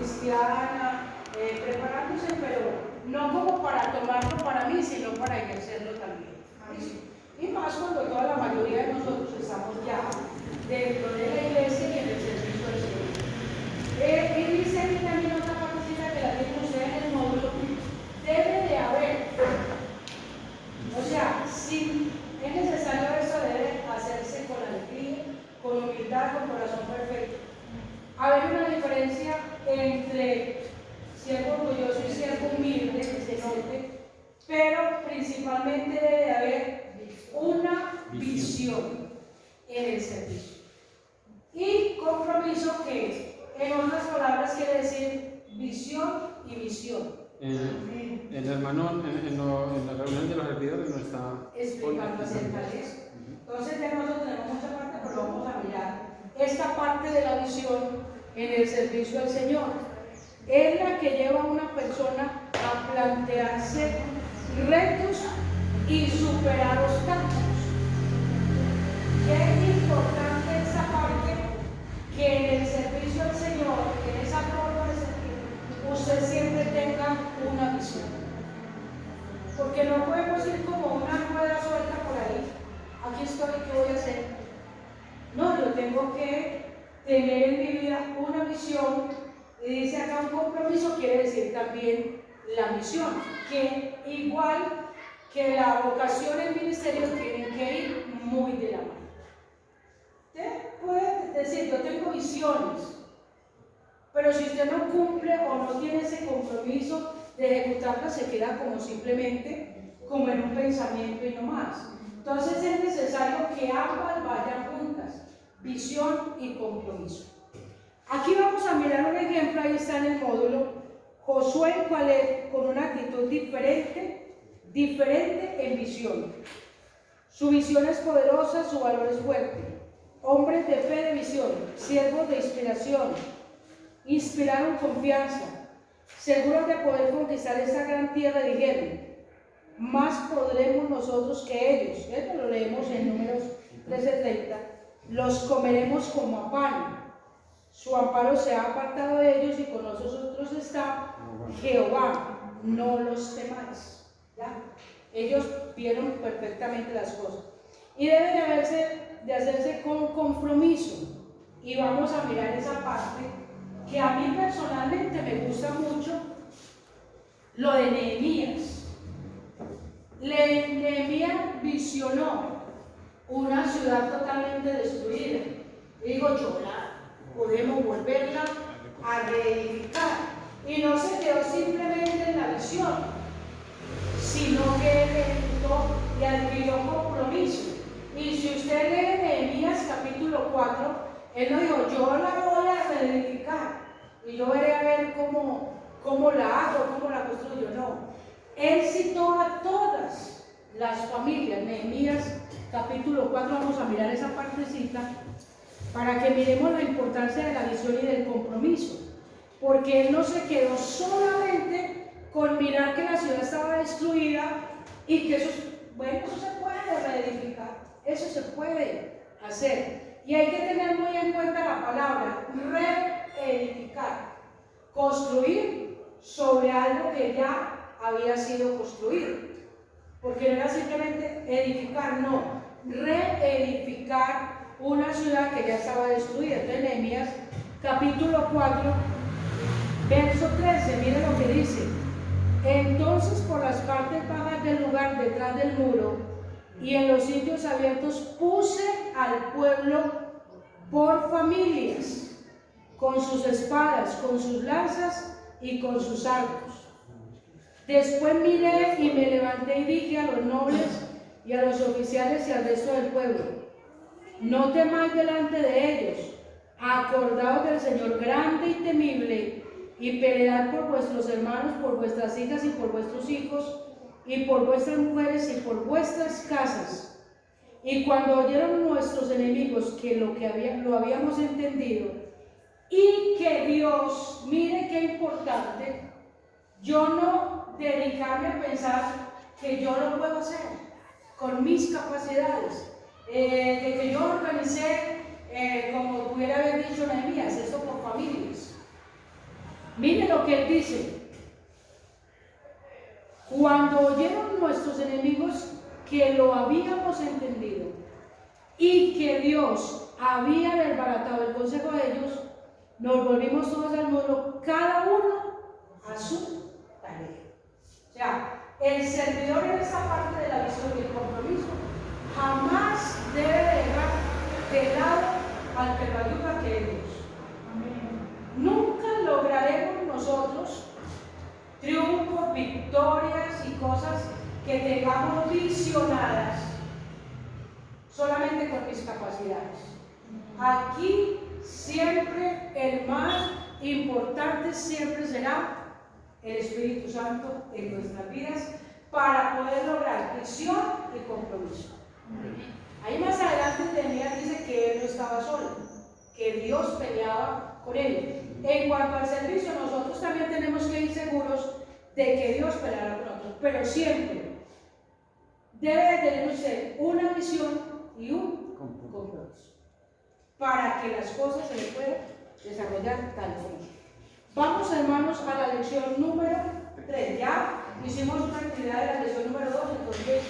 cristiana, preparándose, pero no como para tomarlo para mí, sino para ejercerlo también. Y más cuando toda la mayoría de nosotros estamos ya dentro de la iglesia y en el servicio del Señor. Y dice aquí también otra partecita que la tienen ustedes en el módulo, debe de haber, o sea, si es necesario eso, debe hacerse con alegría, con humildad, con corazón perfecto. Haber una diferencia entre siervo orgulloso y siervo humilde, que se note, pero principalmente debe de haber una visión en el servicio. Y compromiso, que en otras palabras quiere decir visión y misión. El hermano en la reunión de los servidores no está explicando acerca de eso. Entonces ya nosotros tenemos mucha parte, pero vamos a mirar esta parte de la visión en el servicio al Señor. Es la que lleva a una persona a plantearse retos y superar obstáculos. Es importante esa parte, que en el servicio al Señor, en esa forma de servir, usted siempre tenga una visión. Porque no podemos ir como una rueda suelta por ahí. Aquí estoy, ¿qué voy a hacer? No, yo tengo que tener en mi vida una visión. Y dice acá un compromiso, quiere decir también la misión, que igual que la vocación en ministerio tienen que ir muy de la mano. Usted puede decir, yo tengo visiones, pero si usted no cumple o no tiene ese compromiso de ejecutarla, se queda como simplemente como en un pensamiento y no más. Entonces es necesario que ambas vayan juntas, visión y compromiso. Aquí vamos a mirar un ejemplo, ahí está en el módulo, Josué y Caleb con una actitud diferente en visión. Su visión es poderosa, su valor es fuerte. Hombres de fe, de visión, siervos de inspiración, inspiraron confianza, seguros de poder conquistar esta gran tierra, dijeron, más podremos nosotros que ellos. Esto lo leemos en Números 13:30. Los comeremos como a pan. Su amparo se ha apartado de ellos y con nosotros está Jehová. No los temáis. ¿Ya? Ellos vieron perfectamente las cosas. Y debe de hacerse con compromiso. Y vamos a mirar esa parte que a mí personalmente me gusta mucho, lo de Nehemías. Nehemías visionó una ciudad totalmente destruida. Digo yo, podemos volverla a reedificar. Y no se quedó simplemente en la visión, sino que él ejecutó y adquirió compromiso. Y si usted lee Nehemías capítulo 4, él no dijo, yo la voy a reedificar y yo veré a ver cómo la hago, cómo la construyo. No. Él citó a todas las familias. Nehemías capítulo 4, vamos a mirar esa partecita para que miremos la importancia de la visión y del compromiso. Porque él no se quedó solamente con mirar que la ciudad estaba destruida y que eso se puede reedificar, eso se puede hacer. Y hay que tener muy en cuenta la palabra reedificar, construir sobre algo que ya había sido construido, porque no era simplemente edificar, no, reedificar una ciudad que ya estaba destruida. Entonces Nehemías capítulo 4 verso 13, mire lo que dice: entonces por las partes bajas del lugar detrás del muro y en los sitios abiertos puse al pueblo por familias, con sus espadas, con sus lanzas y con sus arcos. Después miré y me levanté y dije a los nobles y a los oficiales y al resto del pueblo: no temáis delante de ellos, acordaos del Señor grande y temible, y pelead por vuestros hermanos, por vuestras hijas y por vuestros hijos, y por vuestras mujeres y por vuestras casas. Y cuando oyeron nuestros enemigos que lo habíamos entendido, y que Dios, mire qué importante, yo no dedicarme a pensar que yo lo puedo hacer con mis capacidades, de que yo organicé, como pudiera haber dicho Nehemías, esto por familias. que él dice: cuando oyeron nuestros enemigos que lo habíamos entendido y que Dios había desbaratado el consejo de ellos, nos volvimos todos al muro, cada uno a su tarea. O sea, el servidor en esta parte de la visión y el compromiso jamás debe dejar de lado al que lo ayuda, que es Dios. Nunca lograremos nosotros triunfos, victorias y cosas que tengamos visionadas solamente con mis capacidades. Aquí siempre el más importante siempre será el Espíritu Santo en nuestras vidas para poder lograr visión y compromiso. Ahí más adelante Nehemías dice que él no estaba solo, que Dios peleaba con él. En cuanto al servicio, nosotros también tenemos que ir seguros de que Dios peleará con nosotros, pero siempre debe de tener usted una visión y un compromiso para que las cosas se le puedan desarrollar tal como. Vamos, hermanos, a la lección número 3. Ya hicimos una actividad de la lección número 2, entonces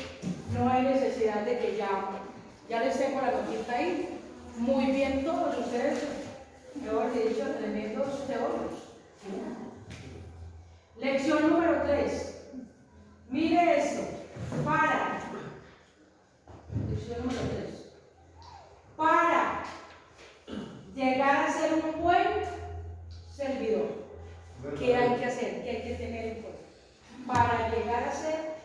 no hay necesidad de que ya les tengo la notita ahí. Muy bien todos ustedes, mejor dicho, tremendos teólogos. Lección número 3. Mire esto. Lección número 3. Para llegar a ser un buen servidor, ¿qué hay que hacer? ¿Qué hay que tener en cuenta? Para llegar a ser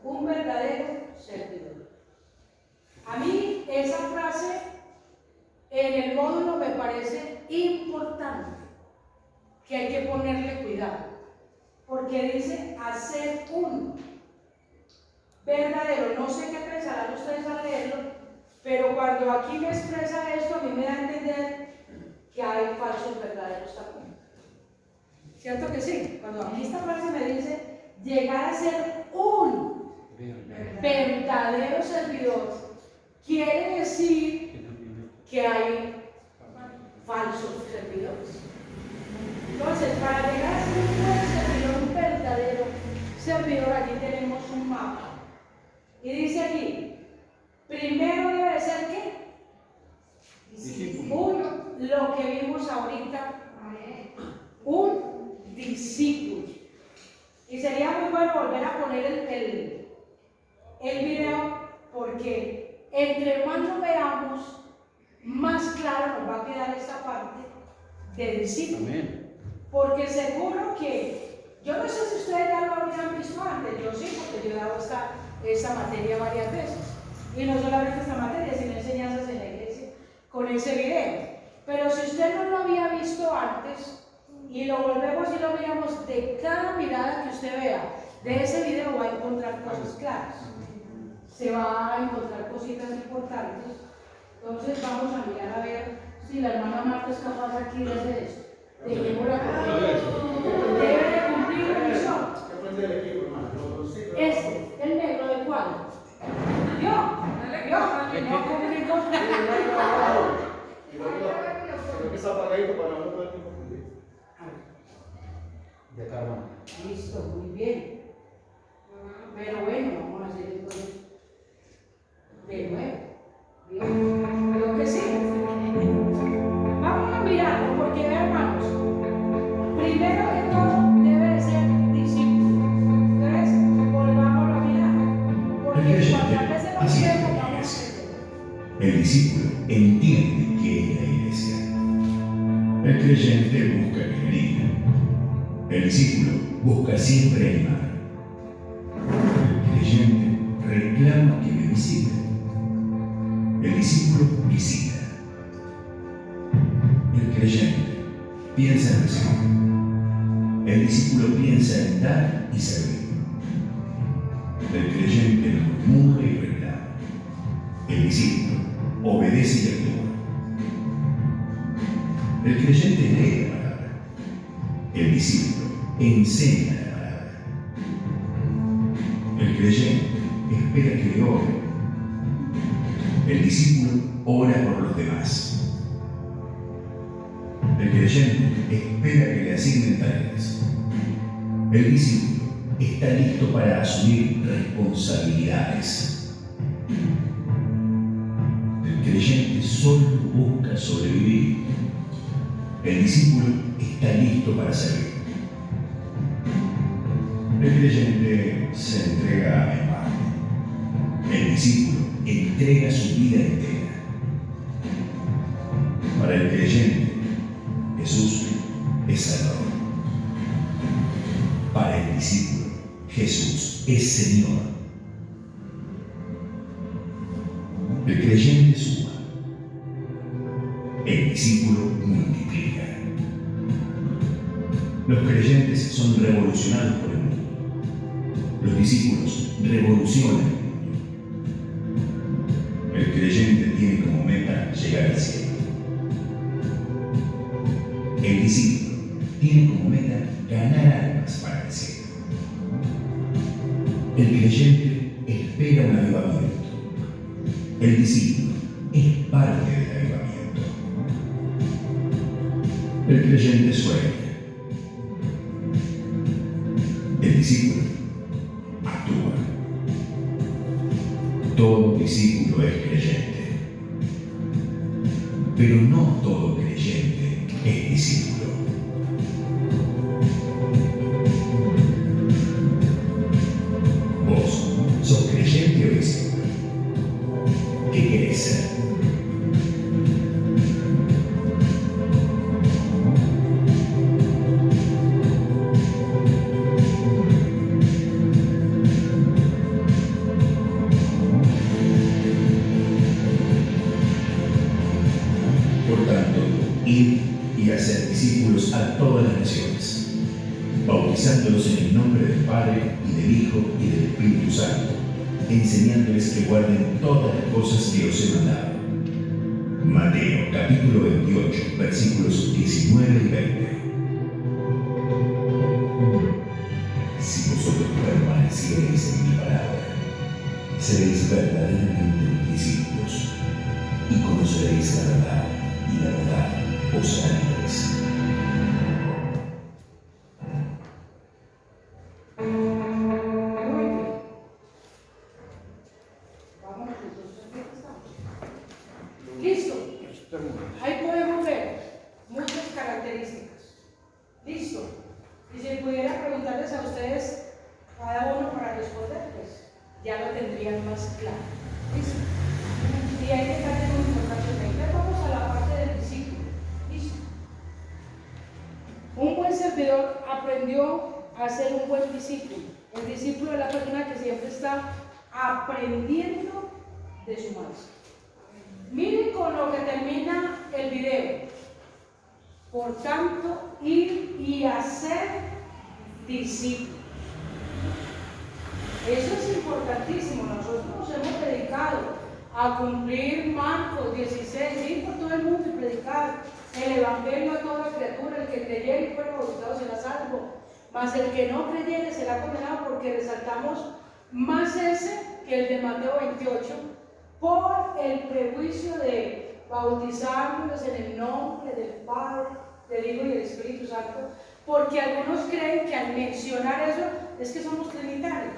un verdadero servidor. A mí esa frase en el módulo me parece importante, que hay que ponerle cuidado, porque dice hacer un verdadero. No sé qué pensarán ustedes al leerlo, pero cuando aquí me expresa esto, a mí me da a entender que hay falsos verdaderos también. ¿Cierto que sí? Cuando aquí esta frase me dice llegar a ser un verdadero servidor, quiere decir que hay falsos servidores. Entonces, para llegar a ser un buen servidor, un verdadero servidor, aquí tenemos un mapa. Y dice aquí, primero debe ser ¿qué? Lo que vimos ahorita, un discípulo. Y sería muy bueno volver a poner el video, porque entre más lo veamos, más claro nos va a quedar esta parte de discípulo. Amén. Porque seguro que, yo no sé si ustedes ya lo habían visto antes, yo sí, porque yo he dado esta materia varias veces. Y no solamente esta materia, sino enseñanzas en la iglesia con ese video. Pero si usted no lo había visto antes y lo volvemos y lo miramos, de cada mirada que usted vea de ese video va a encontrar cosas claras. Se va a encontrar cositas importantes. Entonces vamos a mirar a ver si la hermana Marta es capaz aquí de hacer esto. Dejémosla debe de cumplir la misión. El negro del cuadro. ¿Vio? No cumplí con Creo que está apagadito para no poder confundir. De carbón. Listo, muy bien. Pero bueno, vamos a hacer entonces de nuevo. Bien. Creo que sí. Vamos a mirarlo porque, hermanos, primero que todo debe de ser discípulo. Entonces, volvamos a mirar. Porque cuantas veces lo miremos, vamos a entender. El discípulo entiende qué es la iglesia. El creyente busca que le digan. El discípulo busca siempre animar. El creyente reclama que le visiten. El discípulo visita. El creyente piensa en recibir. El discípulo piensa en dar y servir. El creyente murmura y reclama. El discípulo obedece y actúa. El creyente lee la palabra. El discípulo enseña la palabra. El creyente espera que le oren. El discípulo ora por los demás. El creyente espera que le asignen tareas. El discípulo está listo para asumir responsabilidades. El creyente solo busca sobrevivir. El discípulo está listo para servir. El creyente se entrega en mano. El discípulo entrega su vida entera. Para el creyente, Jesús es Salvador. Para el discípulo, Jesús es Señor. El creyente suma. El discípulo multiplica. Los creyentes son revolucionados por el mundo. Los discípulos revolucionan el mundo. El creyente tiene como meta llegar al cielo. El discípulo tiene como meta ganar almas para el cielo. El creyente espera un avivamiento. El discípulo es parte del avivamiento. El creyente sueña. El discípulo actúa. Todo discípulo es creyente. Pero no todo creyente es discípulo. ¿Vos sos creyente o discípulo? ¿Qué querés ser? Por tanto, id y hacer discípulos a todas las naciones, bautizándolos en el nombre del Padre, y del Hijo, y del Espíritu Santo, enseñándoles que guarden todas las cosas que os he mandado. Mateo, capítulo 28, versículos 19 y 20. Si vosotros permaneciereis en mi palabra, seréis verdaderamente mis discípulos, y conoceréis la verdad, y la verdad os hará libres. Muy bien. Vamos, entonces, ¿qué estamos? ¿Listo? Ahí podemos ver muchas características. ¿Listo? Y si pudiera preguntarles a ustedes, cada uno para responder, pues ya lo tendrían más claro. ¿Listo? Y hay detalles muy importantes. Entonces vamos a la parte del discípulo. ¿Listo? Un buen servidor aprendió a ser un buen discípulo. El discípulo es la persona que siempre está aprendiendo de su maestro. Miren con lo que termina el video. Por tanto, ir y hacer discípulos. Eso es importantísimo. Nosotros nos hemos dedicado a cumplir Marcos 16, ir por todo el mundo y predicar el evangelio a toda criatura. El que creyere y fuera bautizado será salvo, mas el que no creyere será condenado, porque resaltamos más ese que el de Mateo 28 por el prejuicio de bautizarnos en el nombre del Padre, del Hijo y del Espíritu Santo, porque algunos creen que al mencionar eso es que somos trinitarios,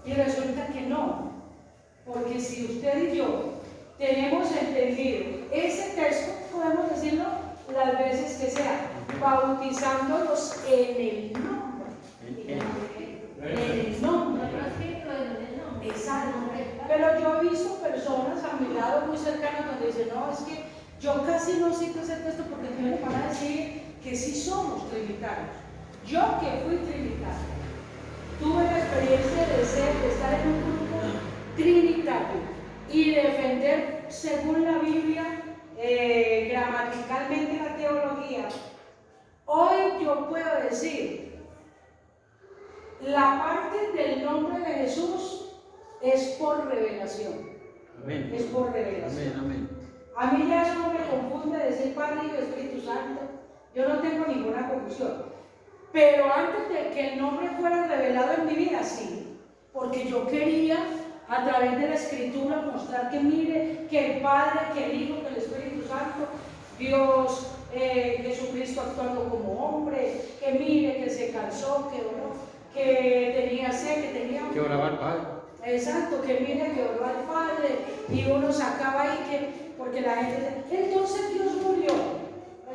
y resulta que no, porque si usted y yo tenemos entendido ese texto, podemos decirlo las veces que sea, bautizándolos en el nombre, en el nombre, exacto. Pero yo he visto personas a mi lado muy cercanas donde dicen, no, es que yo casi no cito ese texto porque me van a decir que sí somos trinitarios. Yo que fui trinitario, tuve la experiencia de estar en un grupo trinitario y defender según la Biblia, gramaticalmente la teología. Hoy yo puedo decir, la parte del nombre de Jesús es por revelación. Amén. Es por revelación. Amén, amén. A mí ya eso no me confunde decir Padre, Hijo y Espíritu Santo. Yo no tengo ninguna confusión. Pero antes de que el nombre fuera revelado en mi vida, sí. Porque yo quería, a través de la Escritura, mostrar que mire, que el Padre, que el Hijo, que el Espíritu Santo, Dios Jesucristo actuando como hombre, que mire, que se cansó, que oró, que tenía sed, que tenía... Que oraba al Padre. Exacto, que mire que oró al Padre y uno sacaba ahí que, porque la gente dice, entonces Dios murió.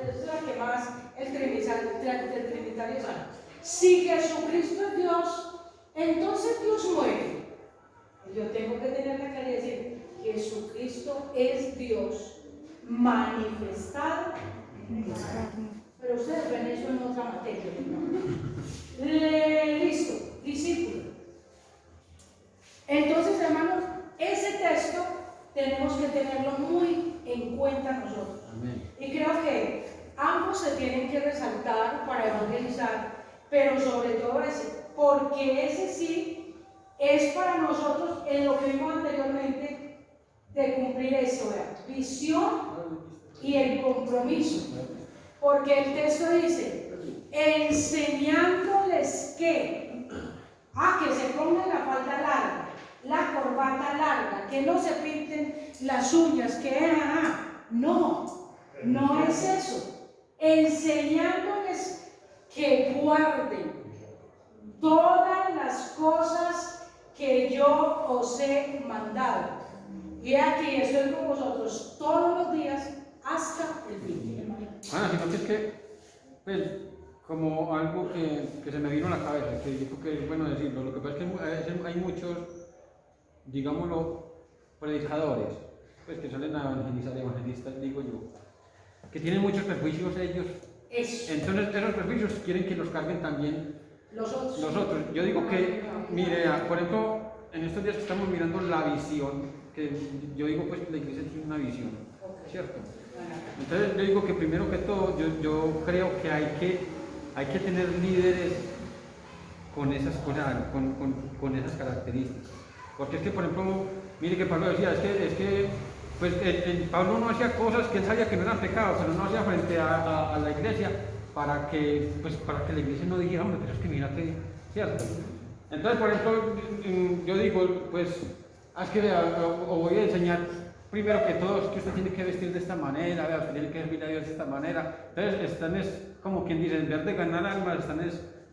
Esa es la que más el trinitario sabe. Si Jesucristo es Dios, entonces Dios muere. Yo tengo que tener la claridad de decir, Jesucristo es Dios manifestado. Pero ustedes ven eso en otra materia, ¿no? Listo, discípulo. Entonces, hermanos, ese texto tenemos que tenerlo muy en cuenta nosotros. Amén. Y creo que ambos se tienen que resaltar para evangelizar, pero sobre todo ese, porque ese sí es para nosotros en lo que vimos anteriormente de cumplir eso, visión y el compromiso. Porque el texto dice, enseñándoles que se pongan la falda larga, la corbata larga, que no se pinten las uñas, que no es eso. Enseñándoles que guarden todas las cosas que yo os he mandado. Y aquí estoy con vosotros todos los días hasta el fin. Sino que es que, pues, como algo que se me vino a la cabeza, que yo creo que es bueno decirlo, lo que pasa es que hay muchos, digámoslo, predicadores, pues que salen a evangelizar, evangelistas, digo yo, que tienen muchos prejuicios ellos. Eso. Entonces, esos prejuicios quieren que los carguen también Los otros. Yo digo que, mire, por ejemplo, en estos días estamos mirando la visión, que yo digo pues que la iglesia tiene una visión, ¿cierto? Entonces yo digo que primero que todo, yo creo que hay que tener líderes con esas cosas, con esas características. Porque es que, por ejemplo, mire que Pablo decía, es que pues, Pablo no hacía cosas que él sabía que no eran pecados, pero no hacía frente a la iglesia para que la iglesia no dijera, hombre, pero es que mira que, ¿cierto? Entonces, por ejemplo, yo digo, pues, es que os voy a enseñar primero que todo, es que usted tiene que vestir de esta manera, usted tiene que servir a Dios de esta manera. Entonces, están como quien dice, en vez de ganar almas, están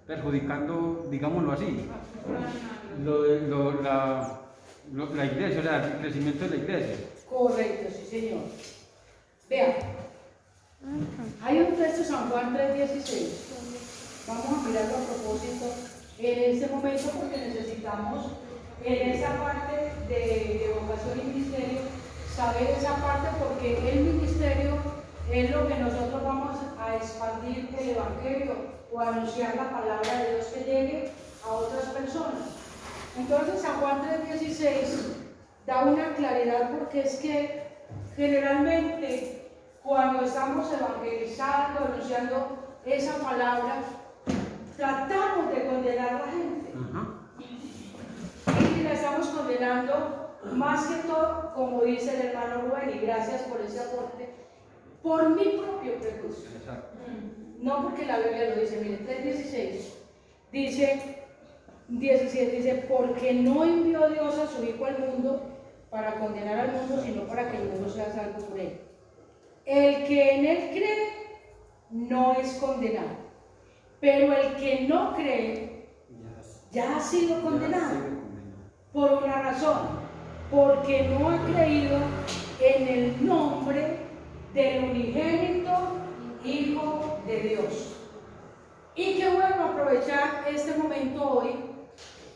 perjudicando, digámoslo así, la iglesia, o sea, el crecimiento de la iglesia. Correcto, sí señor. Vean, hay un texto, San Juan 3:16. Vamos a mirarlo a propósito en este momento porque necesitamos en esa parte de vocación y ministerio saber esa parte, porque el ministerio es lo que nosotros vamos a expandir el evangelio o a anunciar la palabra de Dios que llegue a otras personas. Entonces San Juan 3:16 da una claridad, porque es que generalmente cuando estamos evangelizando, anunciando esa palabra, tratamos de condenar a la gente. Y la estamos condenando más que todo, como dice el hermano Rubén, y gracias por ese aporte, por mi propio prejuicio. No porque la Biblia lo dice. Mire, 3:16 dice, 17 dice, porque no envió Dios a su Hijo al mundo para condenar al mundo, sino para que el mundo sea salvo por él. El que en él cree no es condenado, pero el que no cree ya ha sido condenado. ¿Por una razón? Porque no ha creído en el nombre del unigénito Hijo de Dios. Y qué bueno aprovechar este momento hoy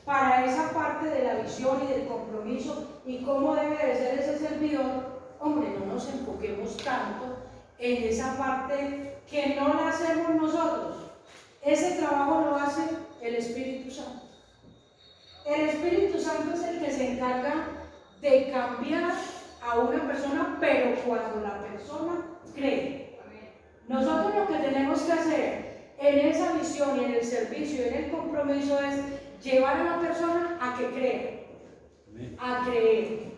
para esa parte de la visión y del compromiso y cómo debe de ser ese servidor. Hombre, no nos enfoquemos tanto en esa parte que no la hacemos nosotros. Ese trabajo lo hace el Espíritu Santo. El Espíritu Santo es el que se encarga de cambiar a una persona, pero cuando la persona cree. Nosotros lo que tenemos que hacer en esa visión y en el servicio y en el compromiso es llevar a la persona a que crea, a creer.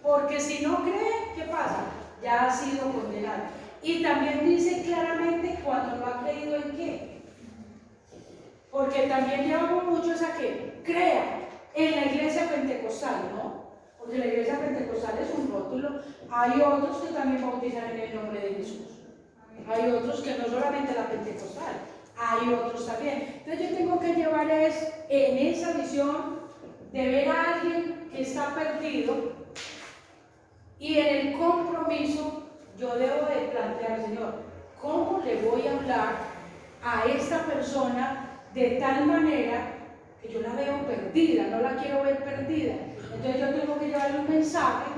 Porque si no cree, ¿qué pasa? Ya ha sido condenado. Y también dice claramente cuando no ha creído en qué. Porque también llevamos muchos a que crea en la iglesia pentecostal, ¿no? Porque la iglesia pentecostal es un rótulo. Hay otros que también bautizan en el nombre de Jesús. Hay otros que no solamente la pentecostal, hay otros también. Entonces yo tengo que llevar en esa visión de ver a alguien que está perdido y en el compromiso yo debo de plantear, Señor, ¿cómo le voy a hablar a esta persona de tal manera que yo la veo perdida, no la quiero ver perdida? Entonces yo tengo que llevarle un mensaje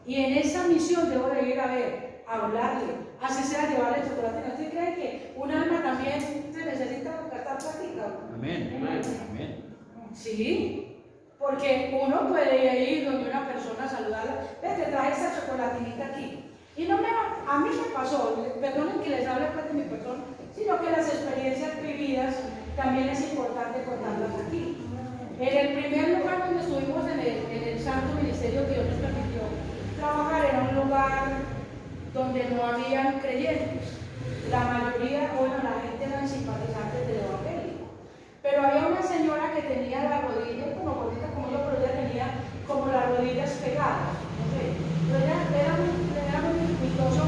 y en esa misión debo de ir a ver, a hablarle, así sea llevarle chocolate. ¿No se cree que un alma también se necesita gastar plática? Amén. Amén. Sí, porque uno puede ir donde una persona a saludarla, ve, te trae esta chocolatinita aquí. Y no a mí me pasó, perdonen que les hable pues de mi persona, sino que las experiencias vividas también es importante contarlas aquí. En el primer lugar donde estuvimos en el Santo Ministerio que Dios nos permitió trabajar, era un lugar donde no habían creyentes. La mayoría, bueno, la gente eran simpatizantes del Evangelio. Pero había una señora que tenía la rodilla, como bonita como yo, pero ella tenía como las rodillas pegadas. No sé. Pero era muy dificultoso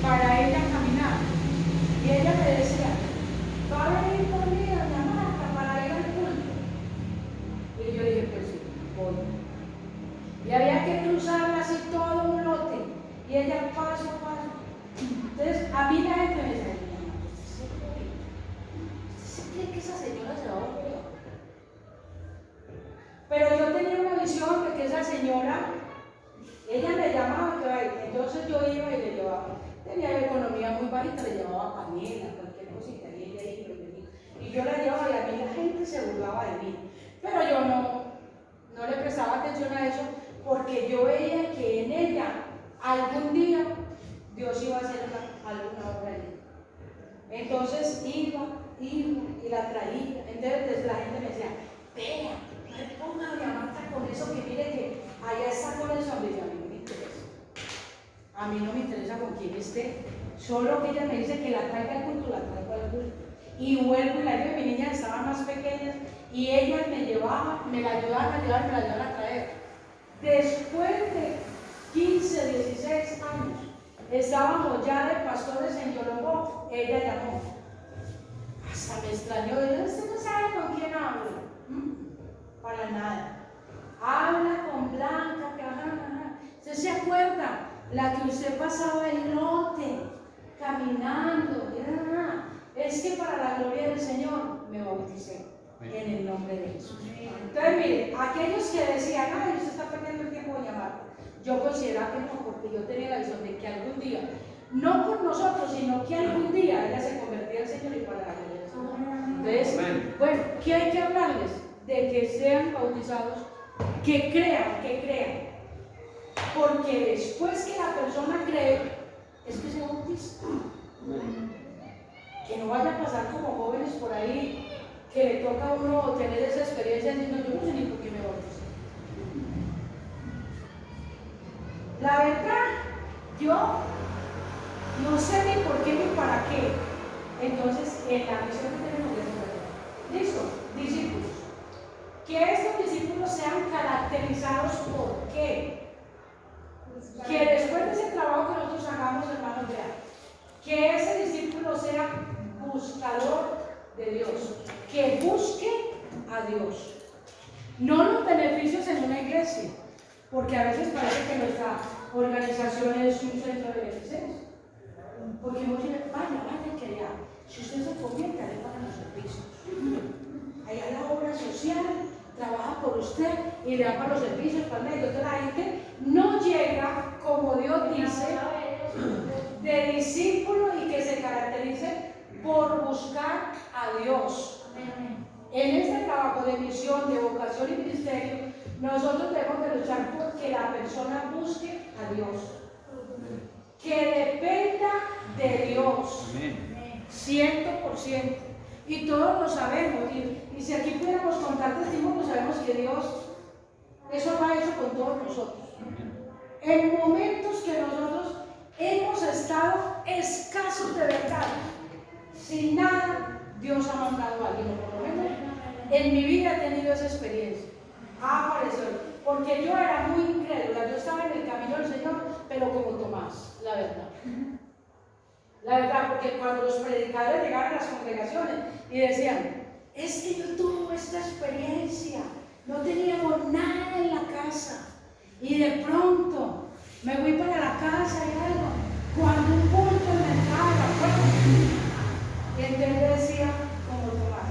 para ella caminar. Y ella me decía, va a venir por mí a la Marta para ir al culto. Y yo dije, pues sí, voy. Y había que cruzarla así todo un lote. Y ella paso a paso. Entonces, a mí la gente me decía, ¿usted cree que esa señora se va a volver? Pero yo tenía una visión de que esa señora, ella me llamaba que vaya, entonces yo iba y le llevaba. Tenía economía muy bajita, le llevaba panela, cualquier cosita, y ella iba y venía. Y yo la llevaba y a mí la gente se burlaba de mí. Pero yo no le prestaba atención a eso porque yo veía que en ella algún día Dios iba a hacer alguna obra en ella. Entonces iba y la traía. Entonces la gente me decía, vea, no le ponga a mi Marta con eso que mire que allá está con el hombre. Y a mí no me interesa. A mí no me interesa con quién esté. Solo que ella me dice que la traiga al culto, la traigo al culto. Y vuelvo y la llevo. Mis niñas estaban más pequeñas y ellas me llevaban, me la ayudaban a llevar, me la ayudaban a traer. Después de 15, 16 años, estábamos ya de pastores en Yolobó. Ella llamó. Hasta me extrañó. Yo, usted no sabe con quién hablo. Para nada. Habla con Blanca, que ajá. ¿Usted se acuerda? La que usted pasaba el lote, caminando. Es que para la gloria del Señor me bauticé en el nombre de Jesús. Entonces, mire, aquellos que decían, ay, usted está perdiendo el tiempo de llamar, yo consideraba que no, porque yo tenía la visión de que algún día, no por nosotros, sino que algún día ella se convertía al Señor y para la gloria del Señor. Entonces, bueno, ¿qué hay que hablarles? De que sean bautizados, que crean. Porque después que la persona cree, es que se bautiza. Que no vaya a pasar como jóvenes por ahí, que le toca a uno tener esa experiencia diciendo, yo no sé ni por qué me bauticé. La verdad, yo no sé ni por qué ni para qué. Entonces, en la misión que tenemos de ¿listo? Discípulos. Que estos discípulos sean caracterizados por qué. Que después de ese trabajo que nosotros hagamos, hermanos, vean, que ese discípulo sea buscador de Dios, que busque a Dios. No los beneficios en una iglesia, porque a veces parece que nuestra organización es un centro de beneficencia. Porque uno dice, vaya, que allá, si usted se convierte, le pagan los servicios. Allá la obra social trabaja por usted y le da para los servicios, para el medio. Entonces la gente no llega, como Dios dice, de discípulo y que se caracterice por buscar a Dios. En este trabajo de misión, de vocación y ministerio, nosotros tenemos que luchar por que la persona busque a Dios, que dependa de Dios, 100%. Y todos lo sabemos. Y si aquí pudiéramos contar testimonios, sabemos que Dios eso lo ha hecho con todos nosotros. En momentos que nosotros hemos estado escasos de verdad, sin nada, Dios ha mandado a alguien. Por lo menos en mi vida he tenido esa experiencia. Ha aparecido. Porque yo era muy incrédula. Yo estaba en el camino del Señor, pero como Tomás, la verdad. La verdad, porque cuando los predicadores llegaban a las congregaciones y decían, es que yo tuve esta experiencia, no teníamos nada en la casa y de pronto me voy para la casa y algo, cuando un culto en la entrada, y entonces decía, como Tomás,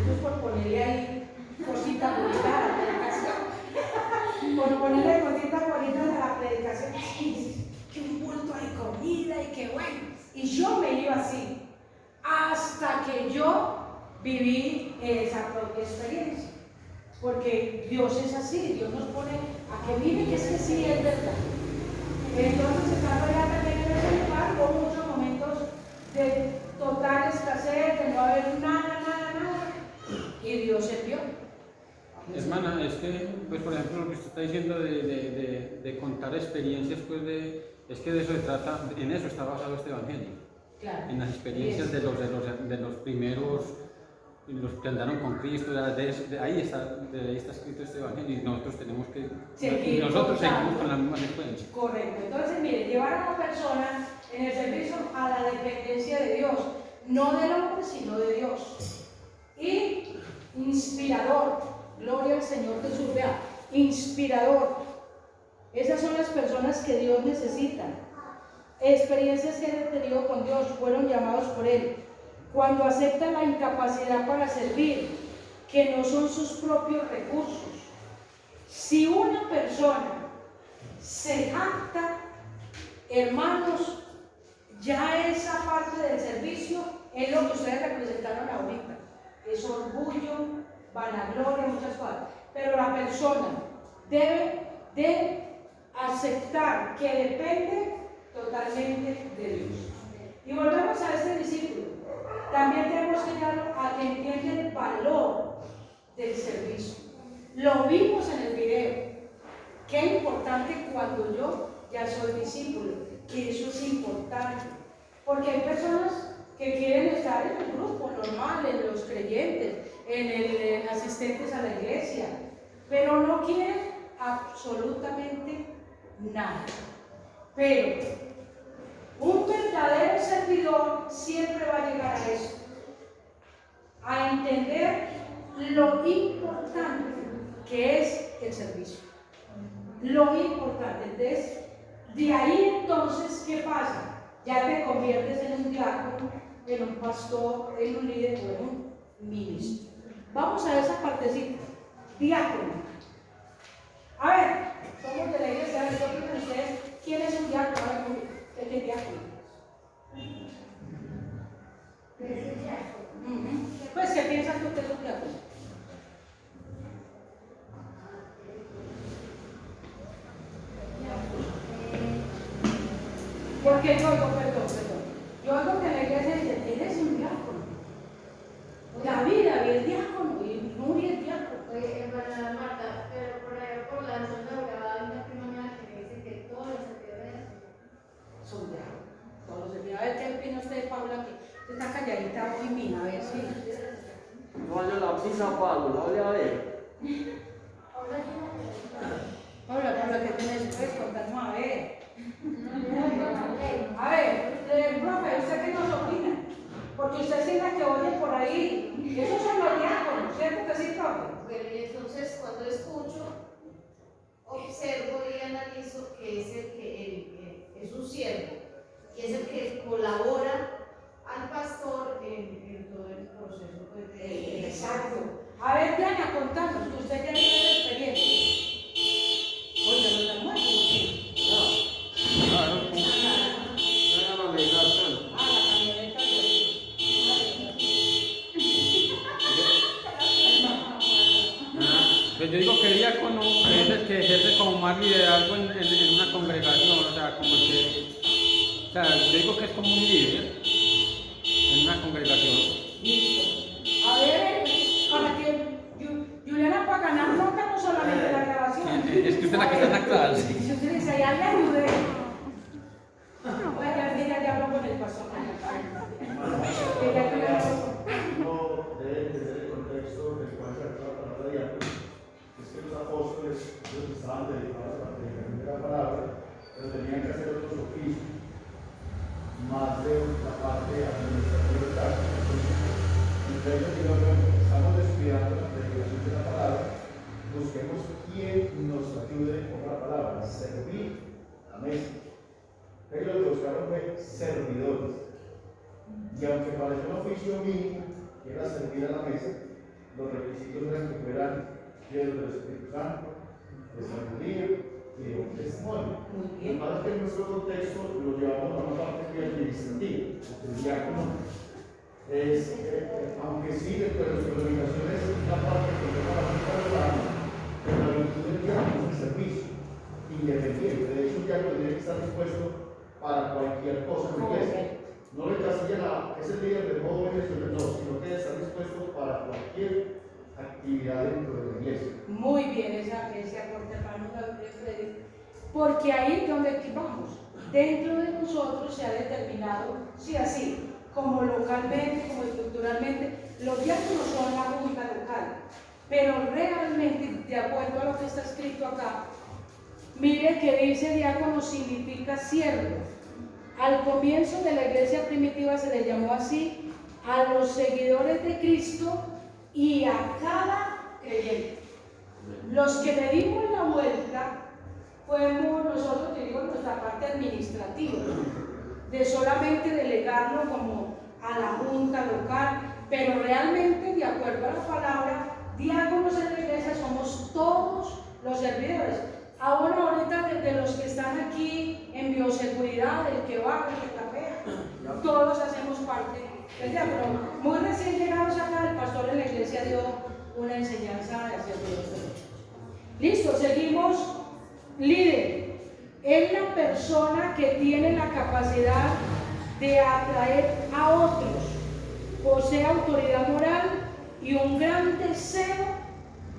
eso es por ponerle ahí cositas bonitas a la predicación, por ponerle cositas bonitas a la predicación, que un culto de comida y que bueno. Y yo me iba así, hasta que yo viví esa propia experiencia. Porque Dios es así, Dios nos pone a que miren que es que sí es verdad. Entonces, estando allá también en ese lugar, hubo muchos momentos de total escasez, de no haber nada, y Dios envió. Hermana, es que, pues por ejemplo, lo que usted está diciendo de contar experiencias, pues es que de eso se trata, en eso está basado este evangelio. Claro. En las experiencias de los primeros, los que andaron con Cristo, ahí está escrito este evangelio y nosotros tenemos que seguimos con la misma secuencia. Correcto. Entonces, mire, llevar a la persona en el servicio a la dependencia de Dios, no del hombre, sino de Dios. Y inspirador, gloria al Señor Jesús, vea, inspirador. Esas son las personas que Dios necesita. Experiencias que han tenido con Dios, fueron llamados por Él. Cuando aceptan la incapacidad para servir, que no son sus propios recursos. Si una persona se jacta, hermanos, ya esa parte del servicio es lo que ustedes representaron ahorita. Es orgullo, vanagloria, muchas cosas. Pero la persona debe de aceptar que depende totalmente de Dios. Y volvemos a este discípulo. También tenemos que llevarlo a que entienda el valor del servicio. Lo vimos en el video. Qué importante cuando yo ya soy discípulo, que eso es importante. Porque hay personas que quieren estar en el grupo normal, en los creyentes, en asistentes a la iglesia, pero no quieren absolutamente nada. Pero un verdadero servidor siempre va a llegar a eso, a entender lo importante que es el servicio. Lo importante. Entonces, de ahí entonces, ¿qué pasa? Ya te conviertes en un diácono, en un pastor, en un líder o en un ministro. Vamos a esa partecita. Diácono. A ver, somos de la iglesia, yo creo que ustedes, ¿quién es un diácono? A ver, ¿qué es diácono? Pues, ¿qué piensas tú que es un diácono? Porque yo oigo, perdón. Yo oigo que la iglesia dice, eres un diácono. David es diácono y Nuria es diácono. Oye, hermana Marta, pero por allá por la zona dorada hay una prima mía que me dice que todos los servidores Son diáconos. Todos los servidores. A ver, ¿qué opina usted, Paula? Que está calladita hoy, mía, a ver si. No haya la pizza, Pablo, la voy a ver. Paula, ¿qué tenés? ¿Puedes contarnos? A ver. A ver, profe, ¿usted qué nos opina? Porque usted es la que oye por ahí. Esos son los diáconos, ¿cierto que sí, profe? Bueno, y entonces cuando escucho, observo y analizo que es el que es un siervo, y es el que colabora al pastor en todo el proceso de Exacto. A ver, Diana, contanos, que usted ya tiene la experiencia. Oiga, ¿no está muerto? Sí. Claro, No hagan alegación. Ah, la camioneta pues yo digo que diácono es el que ejerce como más liderazgo en una congregación, o sea, como el que, o sea, yo digo que es como un líder en una congregación. Listo. A ver, para que Juliana pueda ganar nota, no solamente la grabación. Es que usted es la que está en la clase. Si usted dice, ya le ayudé. Ella ya habló con el pastor. Ella ya habló. No debe entender el contexto del cual se trata la palabra diácono. Es que los apóstoles, ellos estaban dedicados a la predicación de la palabra, pero tenían que hacer otros oficios, más de eso digo, bueno, estamos estudiando la predicación de la palabra, busquemos quién nos ayude con la palabra, servir la mesa. Ellos lo que buscaron fue servidores. Y aunque pareció un oficio mínimo, que era servir a la mesa, los requisitos eran que fueran llenos del Espíritu Santo, de sabiduría y de un testimonio. Muy Lo que bien. pasa es que en nuestro contexto lo llevamos a una parte muy administrativa. El diácono es, aunque sí, dentro de nuestras organizaciones es una parte que toma la junta del año, pero la virtud del diácono es el servicio independiente. De hecho, un diácono tiene que estar dispuesto para cualquier cosa en la iglesia. No le casilla es el líder de jóvenes, no, sino que está dispuesto para cualquier actividad dentro de la iglesia. Muy bien ese aporte, hermano Freddy, porque ahí es donde vamos. Dentro de nosotros se ha determinado, sí, así, como localmente, como estructuralmente, los diáconos son la junta local, pero realmente, de acuerdo a lo que está escrito acá, mire que dice diácono significa siervo. Al comienzo de la iglesia primitiva se le llamó así a los seguidores de Cristo y a cada creyente. Los que le dimos la vuelta fuimos nosotros, que digo, nuestra parte administrativa, de solamente delegarlo como a la junta local, pero realmente, de acuerdo a la palabra, diáconos en la iglesia somos todos los servidores. Ahora, ahorita, desde los que están aquí en bioseguridad, el que va, el que capea, todos hacemos parte del diácono. Muy recién llegados acá, el pastor en la iglesia dio una enseñanza de hacer los. Listo, seguimos. Líder es la persona que tiene la capacidad de atraer a otros, posee autoridad moral y un gran deseo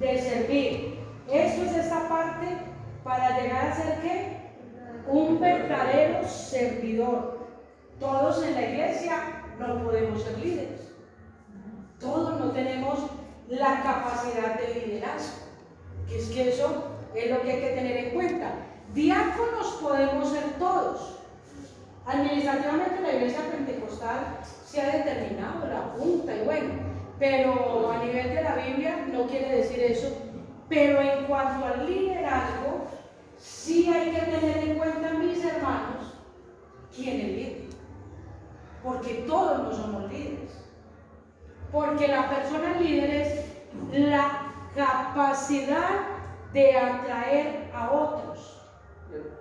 de servir. Esto es esta parte para llegar a ser ¿qué? Un verdadero servidor. Todos en la iglesia no podemos ser líderes. Todos no tenemos la capacidad de liderazgo. Que es que eso es lo que hay que tener en cuenta. Diáconos podemos ser todos. Administrativamente la iglesia pentecostal se ha determinado, la junta y bueno, pero a nivel de la Biblia no quiere decir eso. Pero en cuanto al liderazgo, sí hay que tener en cuenta, mis hermanos, quién es líder. Porque todos no somos líderes. Porque la persona líder es la capacidad de atraer a otros.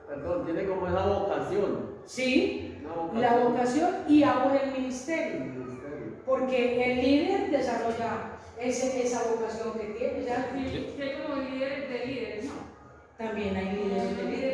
Perdón, tiene como esa vocación. Sí, la vocación y aún el ministerio. Porque el líder desarrolla esa vocación que tiene. Sí, hay como líderes de líderes, ¿no? También hay líderes de líderes.